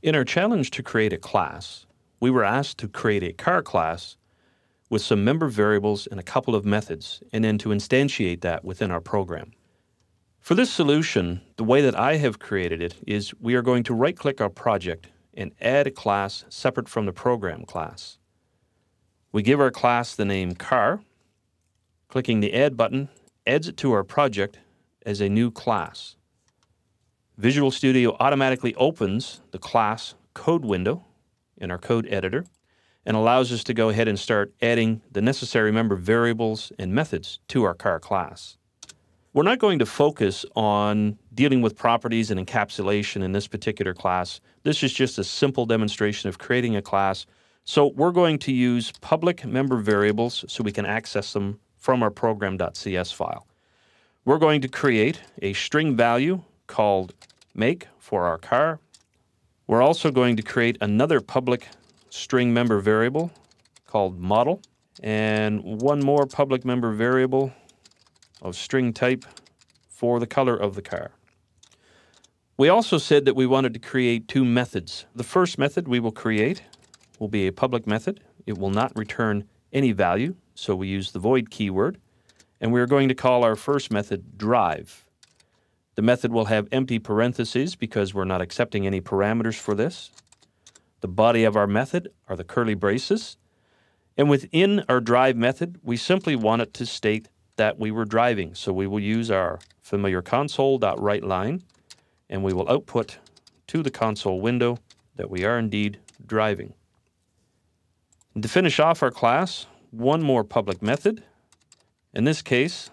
In our challenge to create a class, we were asked to create a car class with some member variables and a couple of methods, and then to instantiate that within our program. For this solution, the way that I have created it is we are going to right-click our project and add a class separate from the program class. We give our class the name car. Clicking the Add button adds it to our project as a new class. Visual Studio automatically opens the class code window in our code editor and allows us to go ahead and start adding the necessary member variables and methods to our car class. We're not going to focus on dealing with properties and encapsulation in this particular class. This is just a simple demonstration of creating a class. So we're going to use public member variables so we can access them from our program.cs file. We're going to create a string value called make for our car. We're also going to create another public string member variable called model, and one more public member variable of string type for the color of the car. We also said that we wanted to create two methods. The first method we will create will be a public method. It will not return any value, so we use the void keyword, and we're going to call our first method drive. The method will have empty parentheses because we're not accepting any parameters for this. The body of our method are the curly braces, and within our drive method, we simply want it to state that we were driving. So we will use our familiar console.writeLine, and we will output to the console window that we are indeed driving. And to finish off our class, one more public method. In this case,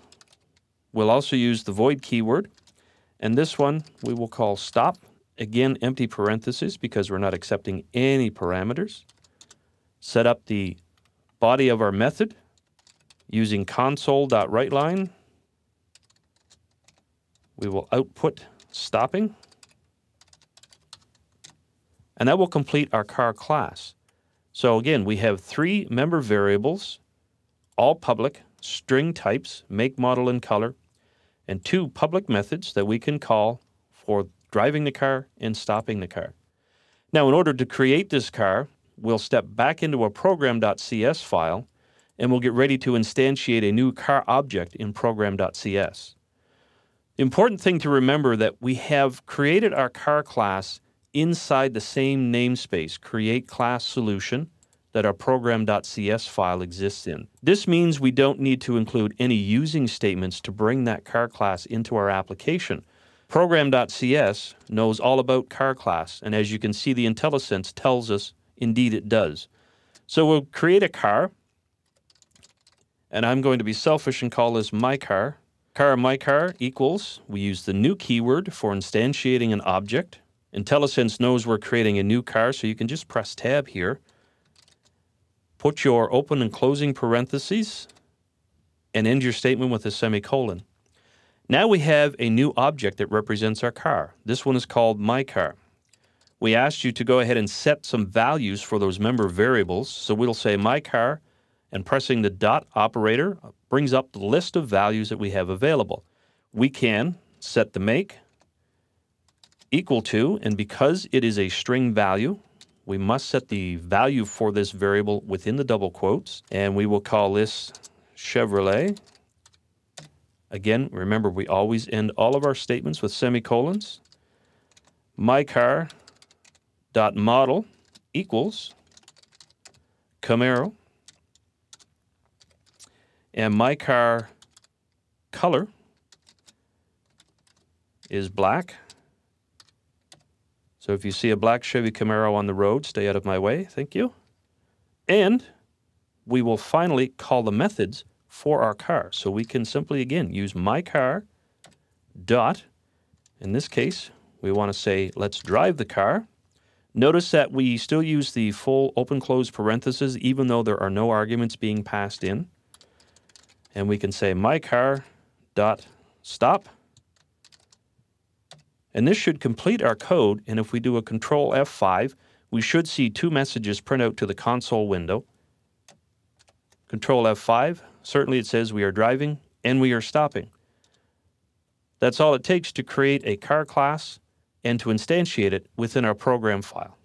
we'll also use the void keyword, and this one we will call stop. Again, empty parentheses because we're not accepting any parameters. Set up the body of our method using console.writeLine. We will output stopping, and that will complete our car class. So again, we have three member variables, all public, string types, make, model, and color, and two public methods that we can call for driving the car and stopping the car. Now, in order to create this car, we'll step back into a program.cs file, and we'll get ready to instantiate a new car object in program.cs. The important thing to remember that we have created our car class inside the same namespace, create class solution, that our program.cs file exists in. This means we don't need to include any using statements to bring that car class into our application. Program.cs knows all about car class, and as you can see, the IntelliSense tells us indeed it does. So we'll create a car, and I'm going to be selfish and call this my car. Car my car equals, we use the new keyword for instantiating an object. IntelliSense knows we're creating a new car, so you can just press tab here. Put your open and closing parentheses and end your statement with a semicolon. Now we have a new object that represents our car. This one is called my car. We asked you to go ahead and set some values for those member variables. So we'll say my car, and pressing the dot operator brings up the list of values that we have available. We can set the make equal to, and because it is a string value, we must set the value for this variable within the double quotes, and we will call this Chevrolet. Again, remember, we always end all of our statements with semicolons. My car dot model equals Camaro, and my car color is black. So if you see a black Chevy Camaro on the road, stay out of my way, thank you. And we will finally call the methods for our car. So we can simply, again, use my car dot, in this case, we want to say, let's drive the car. Notice that we still use the full open-close parentheses, even though there are no arguments being passed in. And we can say my car dot stop. And this should complete our code, and if we do a Control F5, we should see two messages print out to the console window. Control F5, certainly it says we are driving and we are stopping. That's all it takes to create a car class and to instantiate it within our program file.